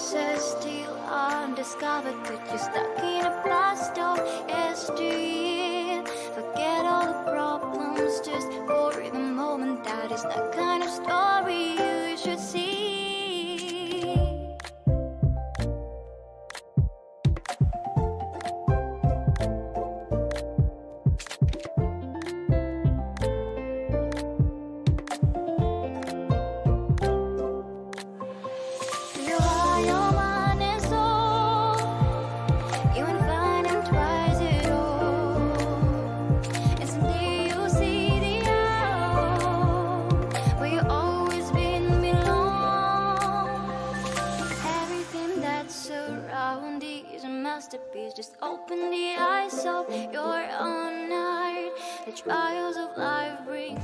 pieces still undiscovered, but you're stuck in a blast of history. Forget all the problems just for the moment. That is the kind of story you should see. Just open the eyes of your own heart. The trials of life bring